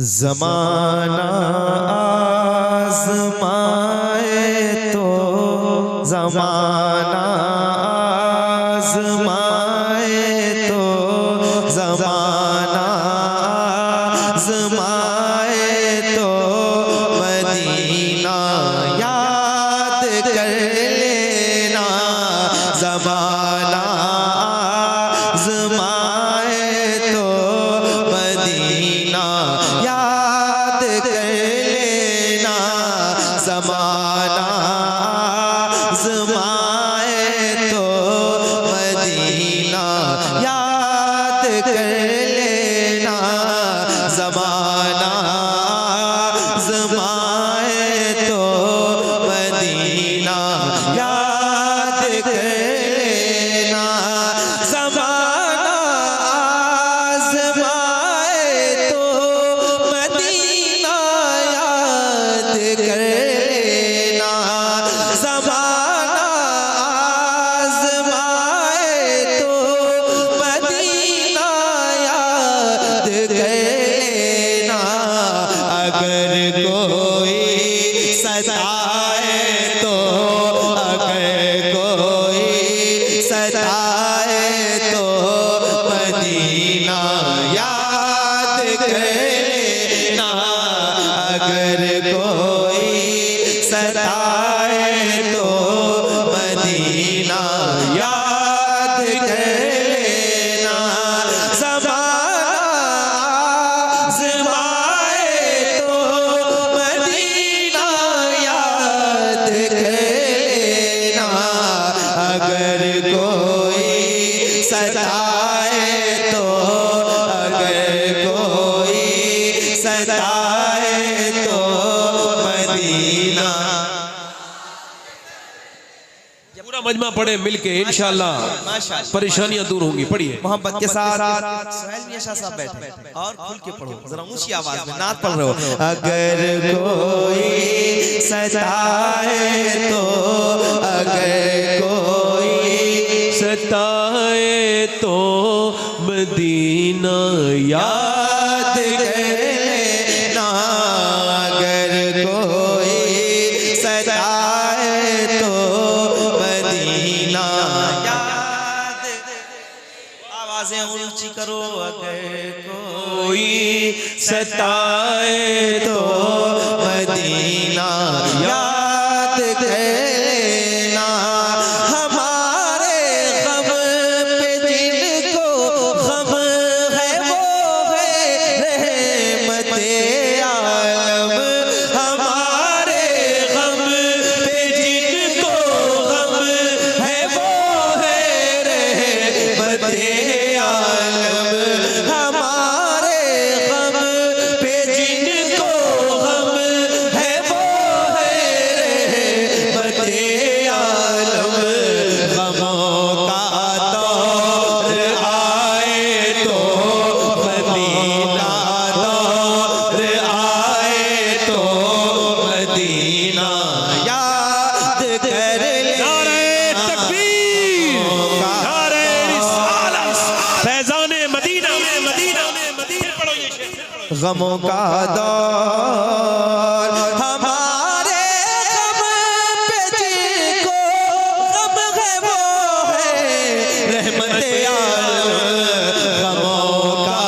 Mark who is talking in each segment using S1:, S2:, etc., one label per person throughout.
S1: ज़माना आज़माए तो ज़माना आज़माए तो ज़माना आज़माए तो मदीना याद कर लेना। ज़माना आज़माए तो मदीना याद कर लेना। ज़माना आज़माए तो मदीना याद कर लेना। ज़माना आज़माए तो मदीना याद कर लेना। ज़माना आज़माए तो मदीना याद कर लेना। ज़माना आज़माए तो मदीना याद कर लेना। अगर कोई सताए तो अगर कोई सताए तो मदीना याद कर लेना। अगर कोई सताए तो मदीना याद कर लेना। ज़माना आज़माए तो मदीना याद कर लेना। अगर कोई सताए तो अगर कोई सताए तो मदीना।
S2: पूरा मजमा पढ़े मिलके इंशाअल्लाह परेशानियां दूर होंगी। पढ़िए
S1: मोहब्बत के साथ सुहेल मियां शाह साहब बैठे और खुल के पढ़ो, जरा ऊंची आवाज में नात पढ़ रहे हो। अगर कोई सताए तो अगर कोई
S2: सताए तो मदीना
S1: याद कर लेना। अगर कोई सताए तो मदीना याद। आवाजें ऊंची करो। अगर कोई सताए तो मदीना याद कर लेना। हमारे गम पे जिनको गम है वो है रहमते आलम। हमारे गम पे जिनको गम है वो है रहमते आलम। हमारे गम पे जिनको गम है वो है रहमते आलम। गमों का दौर आए तो मदीना दौर आए तो मदीना याद कर लेना।
S2: नारे रिसालत फैज़ाने मदीना पढ़ो ये शेर।
S1: गमों का दौर हमारे गम पे जिनको गम है वो है रहमते आलम। गमों का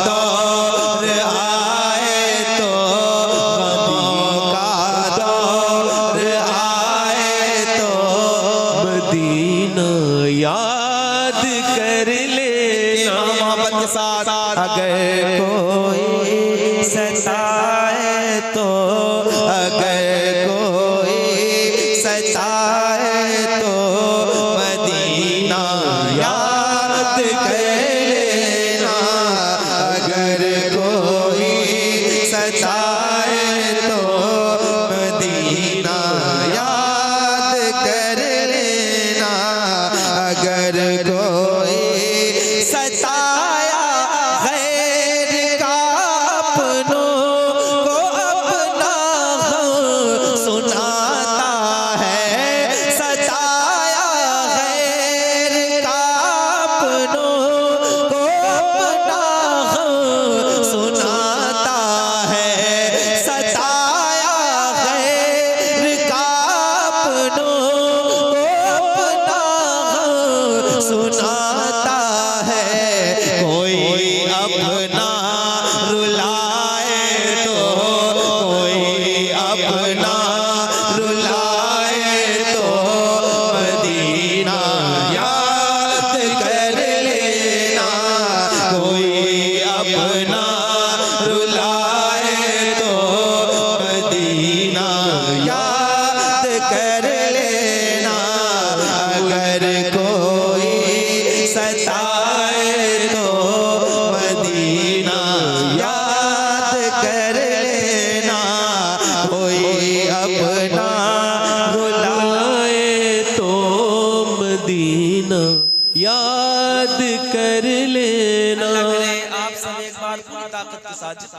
S1: दौर आए तो गमों का दौर आए तो
S2: मदीना याद कर लेना।
S1: मोहब्बत के साथ अगर कोई सताए तो अगर कोई सताए तो मदीना याद कर लेना। अगर कोई सताए तो मदीना याद कर लेना। अगर कोई सताया गैर का अपनों को अपना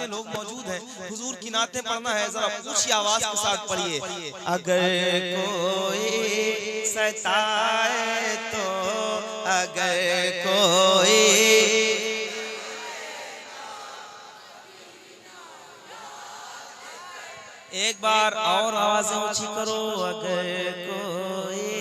S1: जितने लोग मौजूद हैं हुजूर की नातें पढ़ना है, जरा ऊंची आवाज के साथ पढ़िए। अगर कोई सताए तो, अगर कोई एक बार और आवाजें ऊंची करो। अगर कोई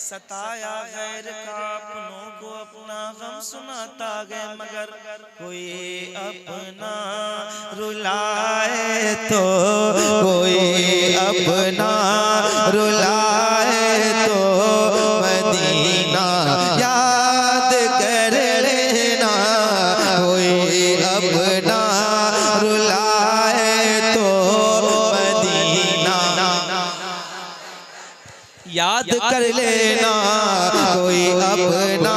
S1: सताया गैर का अपनों को अपना गम सुनाता गए, मगर कोई अपना रुलाए तो, कोई अपना रुलाए तो मदीना याद कर लेना, कोई अपना रुलाए तो मदीना याद कर लेना, कोई अपना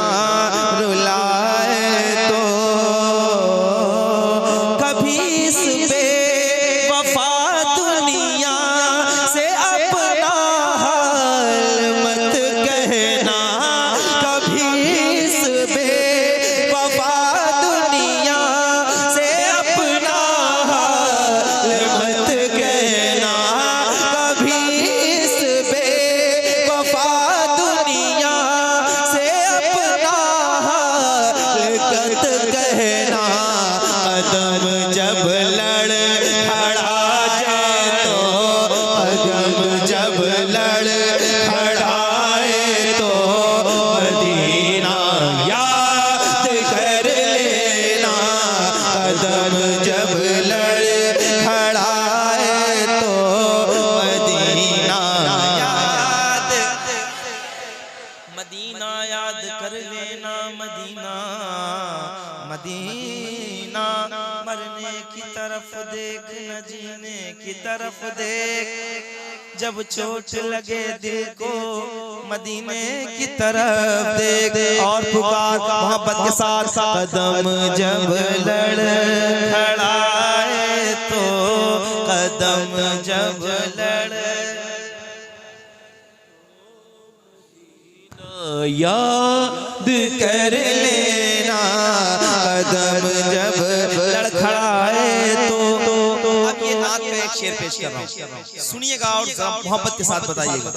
S1: रुलाए तो। कभी इस बेवफा दुनिया से अपना हाल मत कहना, कभी इस बेवफा दुनिया से अपना हाल मत कहना, कभी इस बेवफा दुनिया से अपना हाल मत कहना। कदम जब लड़ खड़ा जाए तो, कदम जब लड़ खड़ाए तो मदीना याद कर लेना, कदम जब लड़ खड़ाए तो मदीना याद, मदीना याद कर लेना, मदीना मदीना मरने की तरफ देख, न जीने की तरफ देख, जब चोट लगे दिल को मदीने की तरफ देख। और पुकार मोहब्बत के साथ, कदम जब लड़ खड़ाए तो, कदम जब लड़
S2: याद
S1: कर लेना, कदम जब लड़खड़ाए तो। अब ये नात में एक शेर पेश कर रहा हूँ, सुनिएगा और जरा मोहब्बत के साथ बताइएगा।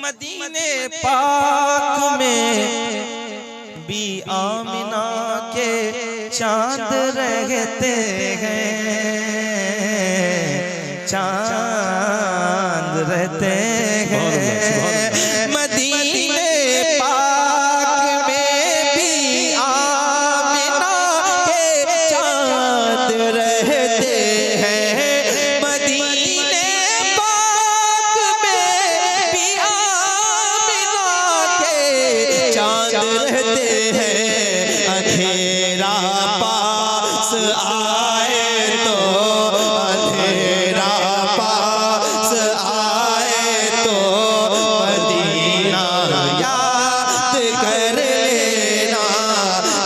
S1: मदीने पाक में भी आमिना के चांद रहते हैं, चांद रहते हैं। मदीने पाक में भी आमिना के चांद रहते हैं, मदीने पाक में भी आमिना के चांद रहते हैं। अंधेरा पास आए तो, अंधेरा पास आए तो मदीना याद कर लेना,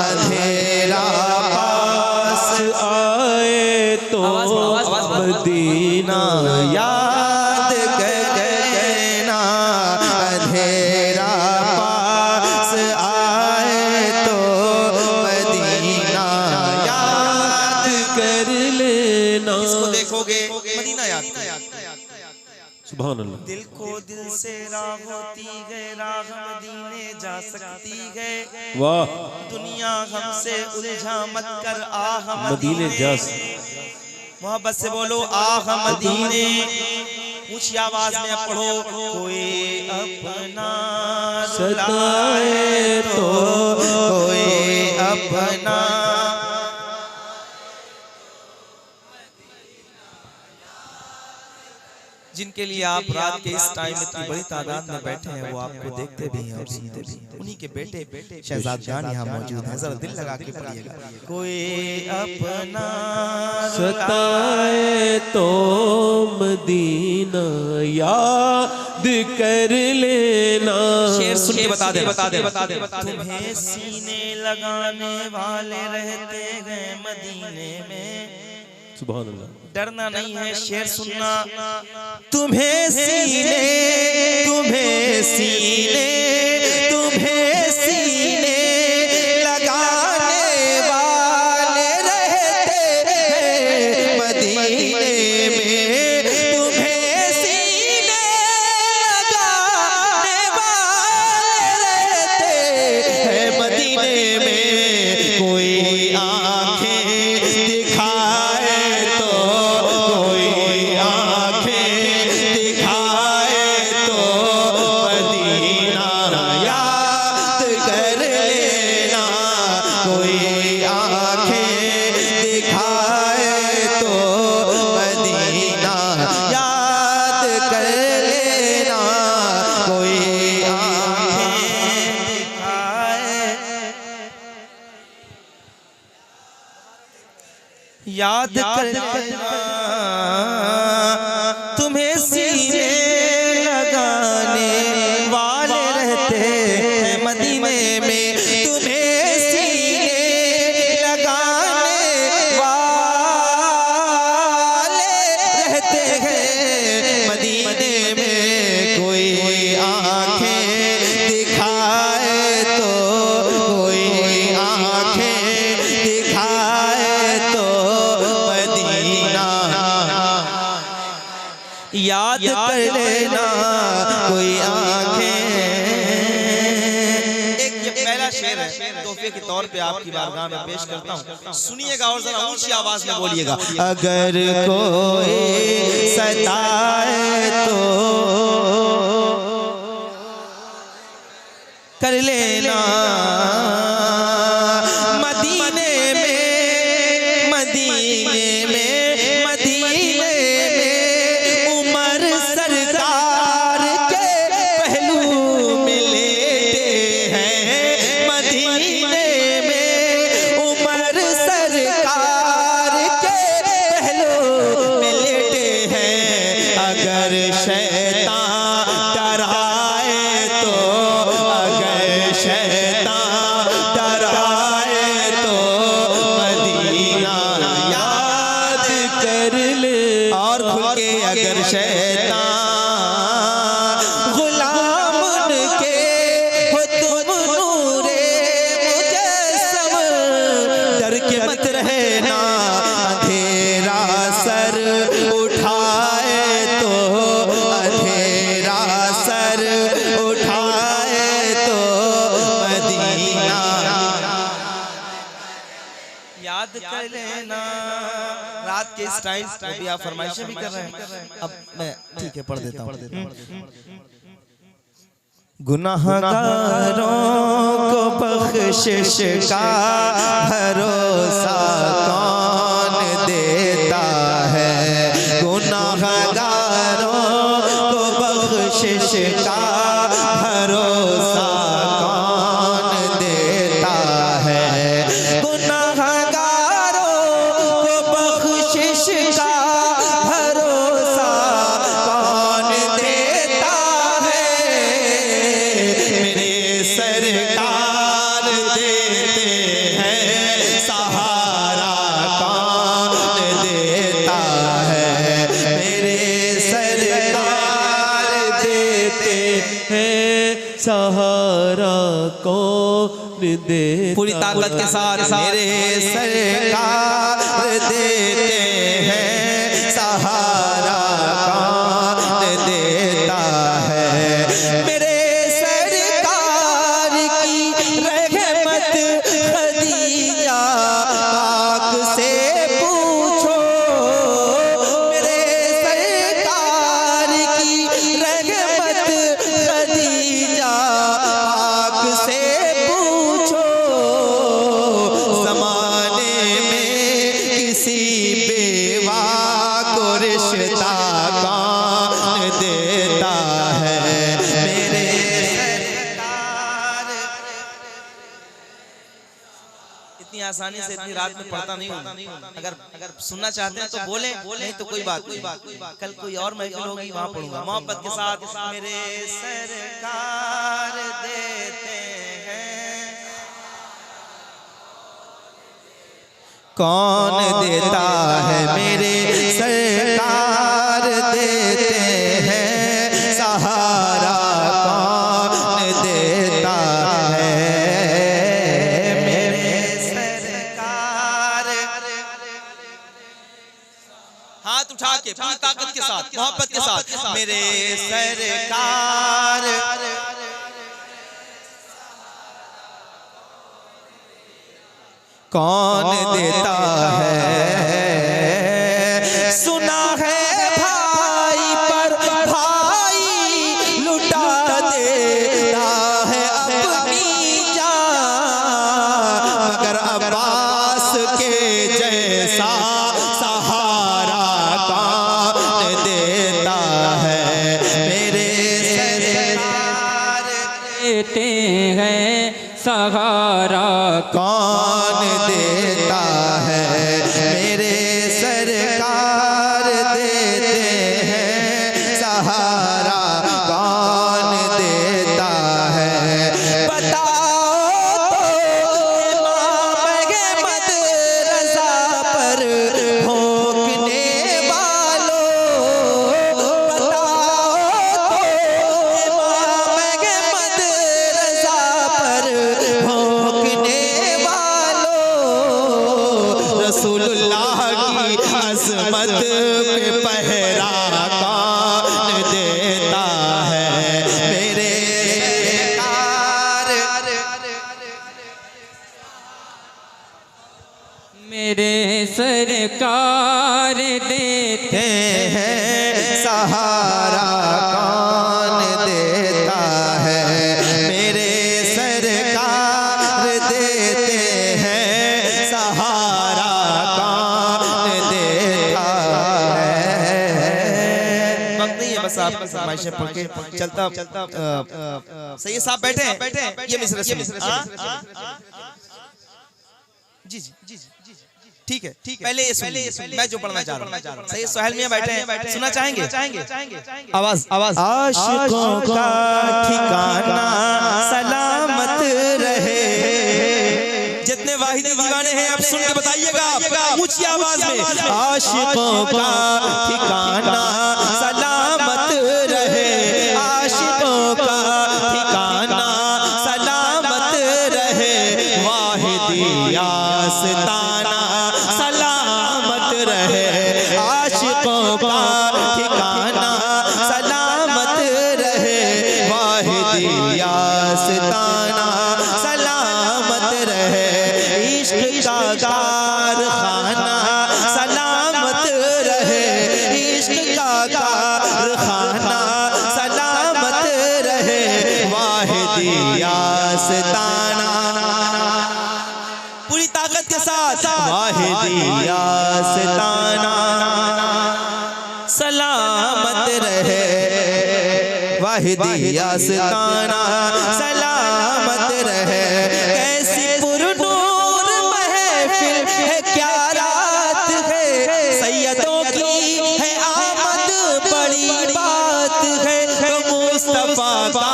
S1: अंधेरा पास आए तो मदीना याद कर लेना, अंधेरा पास आए तो मदीना याद कर लेना। इसको देखोगे मदीना याद कर।
S2: सुभान अल्लाह।
S1: दिल को दिल से राह होती है, राह मदीने जा सकती है।
S2: वाह,
S1: दुनिया हमसे उलझा मत कर, आह
S2: मदीने जा।
S1: मोहब्बत से बोलो आह मदीने, ऊंची आवाज में पढ़ो। कोई अपना
S2: सताए तो,
S1: कोई अपना जिनके लिए आप रात के इस टाइम इतनी बड़ी तादाद में बैठे हैं, वो आपको देखते भी हैं और सुनते भी हैं। उन्हीं के बेटे शहजाद जान यहाँ मौजूद हैं, जरा दिल लगा के पढ़िएगा। कोई अपना
S2: सताए तो मदीना याद कर लेना।
S1: शेर सुन के बता दे। तुम्हें सीने लगाने वाले रहते हैं मदीने में,
S2: सुभान अल्लाह।
S1: डरना नहीं है, शेर सुनना। तुम्हें सीने तुम्हें सीने तुम्हें सीने लगाने वाले रहते हैं मदीने में। तुम्हें सीने लगाने वाले रहते हैं मदीने में। कोई आंखें दिखाए तो कोई आंखें दिखाए तो मदीना याद कर लेना। कोई आंखें दिखाए तो मदीना याद कर लेना। कोई आंखें दिखाए याद कर लेना। तुम्हें सीने लगाने वाले रहते हैं मदीने में। तुम्हें सीने लगाने वाले रहते हैं मदीने में। कोई आंखें दिखाए तो कोई आंखें दिखाए तो मदीना याद कर लेना। कोई आंखें। एक ये पहला शेर है, तोहफे के तौर पे आपकी बारगाह में पेश करता हूँ, सुनिएगा और जरा ऊंची आवाज में बोलिएगा। अगर कोई सताए तो कर लेना। मदीने में मदीने में मदीने में उमर सरकार के पहलू मिलते हैं। मदीने में उमर सरकार के पहलू मिलते हैं। अगर शैतान डराए तो अगर शैतान डराए तो मदीना याद कर ले। और खुल के अगर शैतान गुलाम उनके हो तुम नूरे मुजस्सम डर के मत रहना। अंधेरा सर उठाए तो अंधेरा सर उठाए तो मदीना याद कर लेना। रात के इस टाइम भी आप फरमाइशें भी कर रहे हैं। अब मैं ठीक है पढ़ देता हूँ। गुनाहगारों को बख्शिश का भरोसा कौन देता है। गुनाहगारों को बख्शिश का भरोसा कौन देता है। गुनाहगारों को बख्शिश का भरोसा कौन देता है। मेरे सरकार देते हैं सहारा कौन देता है। मेरे सरकार देते हैं सहारा कौन देता। पूरी ताकत के साथ मेरे सरकार देते हैं सहारा कौन देता है। मेरे सरकार की रहमत खदीजा पाक से पूछो। मेरे सरकार की रहमत खदीजा पाक से पूछो। ज़माने में किसी बेवा को रिश्ता कौन देता है। मेरे सरकार इतनी आसानी से इतनी रात में पढ़ता नहीं हूँ। अगर सुनना चाहते हैं तो बोले, नहीं तो कोई बात नहीं। कल कोई और महफिल होगी वहां पढ़ूंगा मोहब्बत के साथ। मेरे सरकार देते हैं कौन देता है मेरे सरकार देते हैं सहारा, कौन देता है मेरे सरकार। हाथ उठा के पूरी ताकत के साथ, मोहब्बत के साथ, मेरे सरकार कौन देता है। सुना है भाई पर भाई लुटा देता है अपनी जान, मगर अब्बास के जैसा सहारा कौन देता है मेरे सरकार
S3: देते हैं सहारा,
S1: कौन देता है मेरे सरकार देते हैं सहारा, कौन देता है। बताओ तो इमाम अहमद रज़ा पर भोंकने वालों, बताओ तो इमाम अहमद रज़ा पर भोंकने वालों, रसूलुल्लाह की अज़मत पे पहरा कौन देता है मेरे सरकार।
S3: मेरे सरकार देते
S1: हैं सहारा, कौन देता है मेरे सरकार देते हैं सहारा, कौन देता है। वक्त नहीं है, बस आप फरमाइशें पढ़ के चलता सही साहब बैठे हैं, ये मिसरा जी जी जी जी ठीक है, पहले ये सुन, मैं जो पढ़ना चाह रहा हूँ। सही सोहेल मियां बैठे हैं, सुनना चाहेंगे? आवाज आवाज। आशिकों का ठिकाना सलामत रहे, जितने वाहिदी दीवाने हैं आप सुन के बताइएगा ऊंची आवाज में। आशिकों का ठिकाना सलामत रहे, आशिकों का ठिकाना सलामत रहे, वाहिदी आस्ताना सलामत रहे, आशिकों का ठिकाना सलामत रहे, वाहिदी आस्ताना सलामत रहे, इश्क का कारखाना सलामत रहे, इश्क का कारखाना सलामत रहे, वाहिदी आस्ताना पूरी ताकत के साथ, वाहिदी आस्ताना सलामत रहे, वाहिदी आस्ताना सलामत रहे। कैसी पुरनूर महफिल है, क्या रात है, सैयदों की है आमद बड़ी बात है, तो मुस्तफा का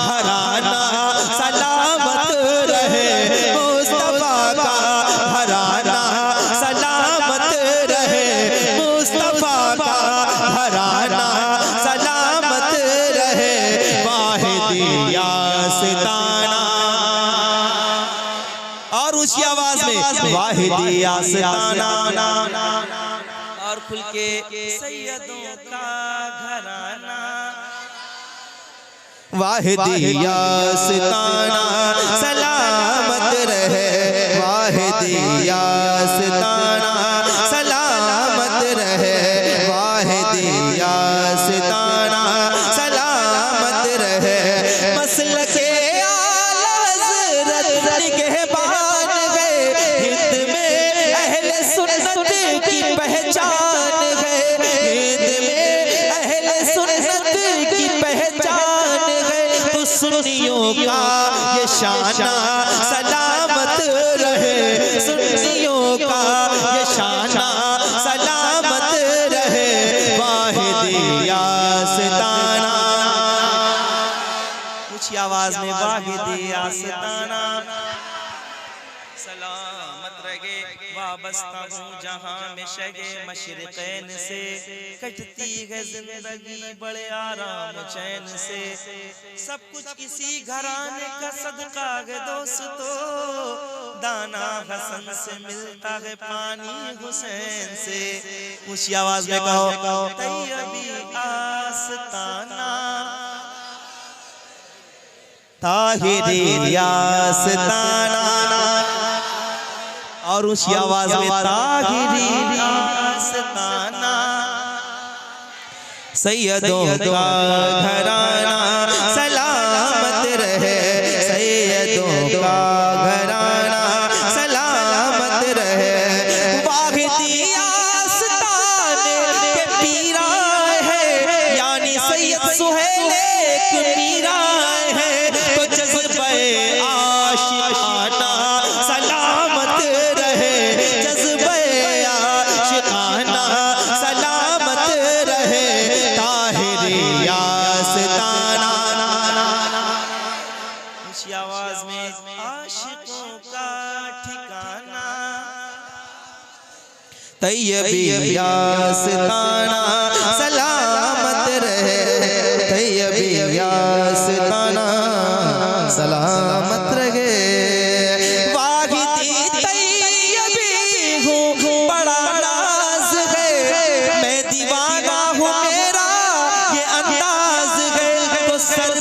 S1: घराना सलामत रहे, मुस्तफा का घराना सलामत रहे, मुस्तफा का घराना सलामत रहे, वाहिदी आस्ताना। और ऊंची आवाज में वाहिदी आस्ताना, और खुल के सैयदों का घराना, वाहिदी आस्ताना सलामत रहे, वाहिदी आस्ताना सलामत रहे, वाहिदी आस्ताना सलामत रहे। मसलके आला हज़रत निगहबान है, हिंद में अहले सुन्नत की पहचान है, हिंद में अहले सुन्नत की पहचान है, तो सुन्नियों का ये शाना सलामत रहे, सुन्नियों का ये शाना सलामत रहे, वाहिदी आस्ताना ऊंची आवाज में, वाहिदी आस्ताना सलामत रहे वाबस्ता हूँ जहाँ में शगे मशरिक़ैन से कटती है जिंदगी बड़े आराम चैन से सब कुछ इसी घराने का सदका है दोस्तों दाना हसन से मिलता है पानी हुसैन से ऊंची आवाज में कहो तैयबी आस्ताना ताहिरी आस्ताना और उसी आवाज में ताहिरी आस्ताना सैयदों का घराना सलामत रहे सैयदों का घराना सलामत रहे वाहिदी आस्ताने के पीरा है यानी सैयद सुहेल एक मीरा है तो जज्बे आशिकाना सलामत रहे जज्बे आशिकाना सलामत रहे ताहिरी आस्ताना ऊंची आवाज में आशिकों का ठिकाना तैयबी आस्ताना सलामत रहे तैयबी आस्ताना सलामत रहे वाहिदी तैयबी हूँ बड़ा राज है मैं दीवाना हूँ मेरा ये अंदाज है तो सर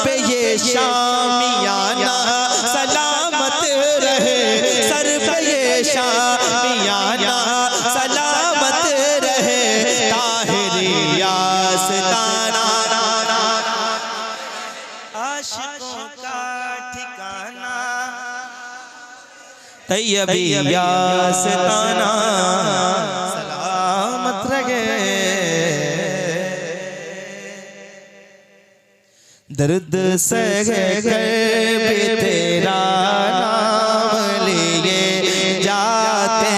S1: पे ये शामियाना सलामत रहे सर पे ये शामियाना सलामत रहे ताहिरी आस्ताना आशिकों का ठिकाना तैयबी आस्ताना सलामत रहे दर्द सह कर भी तेरा नाम लिए जाते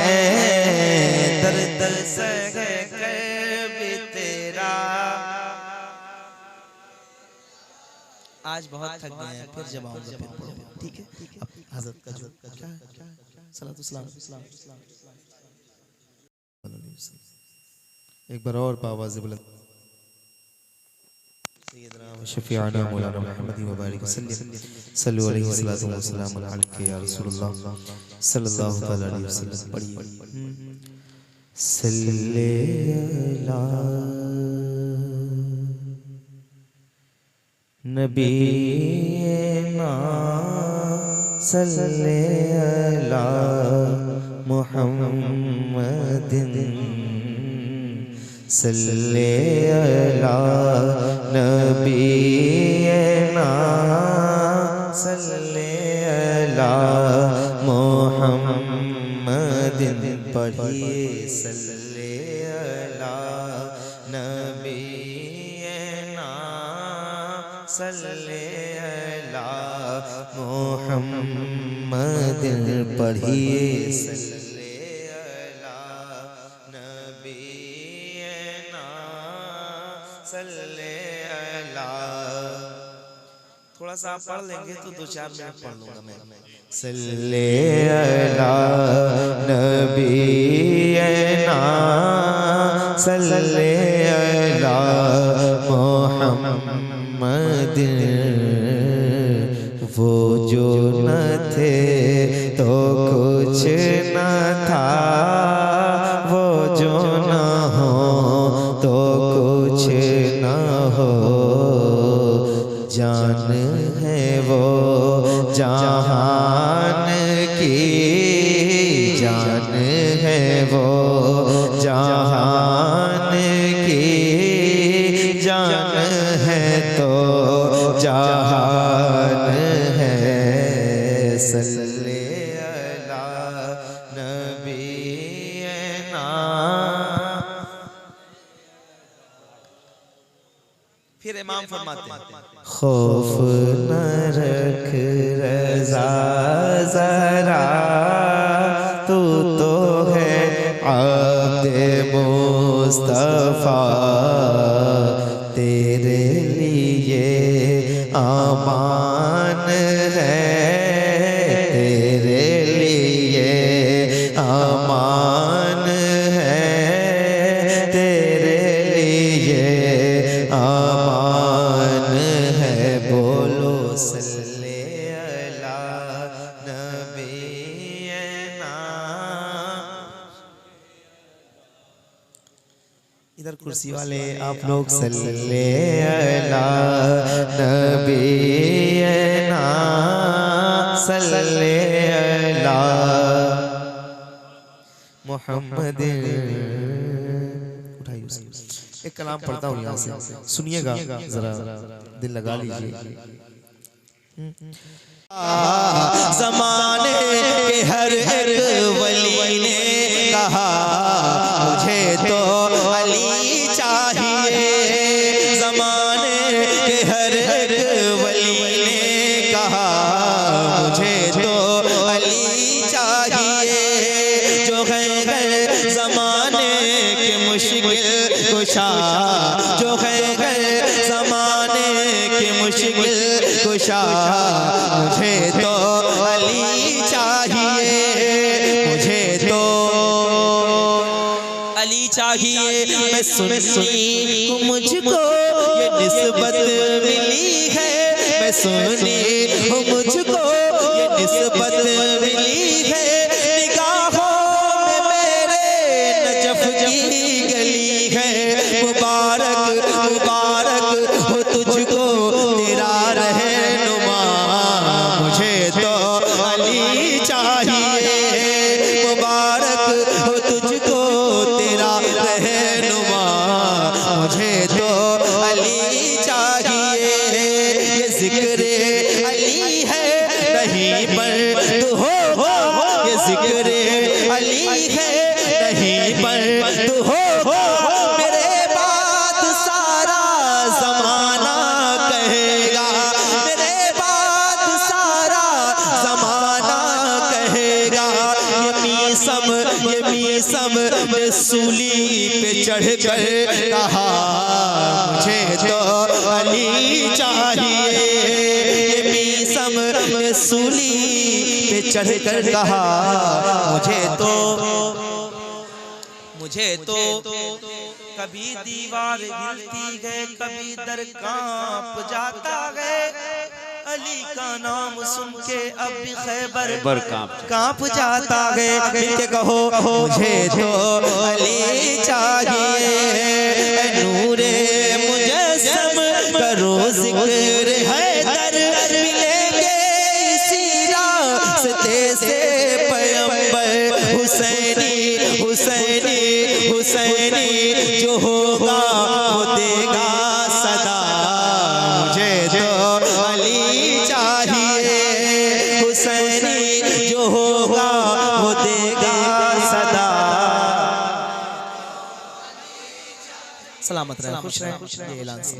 S1: हैं दर्द सह कर भी तेरा आज बहुत थक गए हैं फिर जब आऊंगा फिर पढ़ूंगा ठीक है अब हजरत का जो क्या सलातो सलाम एक बार और आवाज़ बुलंद सैयदना शफीअना मौलाना मुहम्मद व बारिक सल्लल्लाहु अलैहि वसल्लम अलैहि या रसूलुल्लाह सल्लल्लाहु तआला अलैहि वसल्लम पढ़िए सल्ले अला नबीना सल्ले अला मुहम्मदिन सल्ले अला नबीना सल्ले अला मुहम्मदिन पढ़िए सल्ले अला नबीना सल्ले अला मुहम्मदिन पढ़िए सल्ले अला नबीना सल्ले अला थोड़ा सा आप पढ़ लेंगे तो 2-4 मिनट पढ़ लूंगा मैं सल्ले अला नबीना सल्ले अला मुहम्मदिन वो जो न थे तो कुछ न था वो जो न हो तो कुछ न हो जान है वो जहान की जान है वो जहान की जान है तो जहान है सल्ले अला नबीना फिर इमाम फरमाते हैं खौफ न रख रज़ा ज़रा तू तो है आब्दे मुस्तफ़ा तेरे लिए आमान है इधर कुर्सी वाले आप लोग सल्ले अला नबीना सल्ले अला मोहम्मद। उठाइए उसे। एक कलाम पढ़ता हूँ यहाँ से, सुनिएगा जरा, दिल लगा लीजिए। ज़माने के हर एक वली ने कहा मुझे तो अली चाहिए। ज़माने के हर एक वली ने कहा मुझे तो अली चाहिए। जो है ज़माने के मुश्किल कुशा, जो है ज़माने के मुश्किल कुशा, मुझे तो अली चाहिए। मुझे तो अली चाहिए। मैं सुन्नी हूँ, मुझको ये निस्बत मिली है। मैं सुन्नी हूँ, मुझको ये निस्बत मिली है। निगाहों में मेरे नजफ की गली है। मुबारक मुबारक हो तुझको तेरा रहनुमा। मुझे तो अली चाहिए। मुबारक हो तुझको तेरा रहनुमा। मुझे तो अली चाहिए। ये जिक्र अली है नहीं बंद होगा। ये जिक्र अली है नहीं बंद होगा। मेरे बात सारा ज़माना कहेगा। मेरे बात सारा ज़माना कहेगा। ये मीसम सूली पे चढ़ कर कहा मुझे तो अली चाहिए। ये मीसम सूली पे चढ़ कर कहा मुझे तो कभी दीवार हिलती है, कभी दर कांप जाता है। अली का नाम सुन के अब भी खैबर कांप जाता है। मिलके कहो मुझे तो अली चाहिए। नूरे मुजस्सम करो जिक्र हैदर, मिलेंगे इसी रास्ते से पैगंबर। हुसैनी हुसैनी हुसैनी जो होगा वो देगा सदा। मुझे तो अली चाहिए। हुसैनी जो होगा वो देगा सदा। सलामत रहे, खुश रहे। ये ऐलान से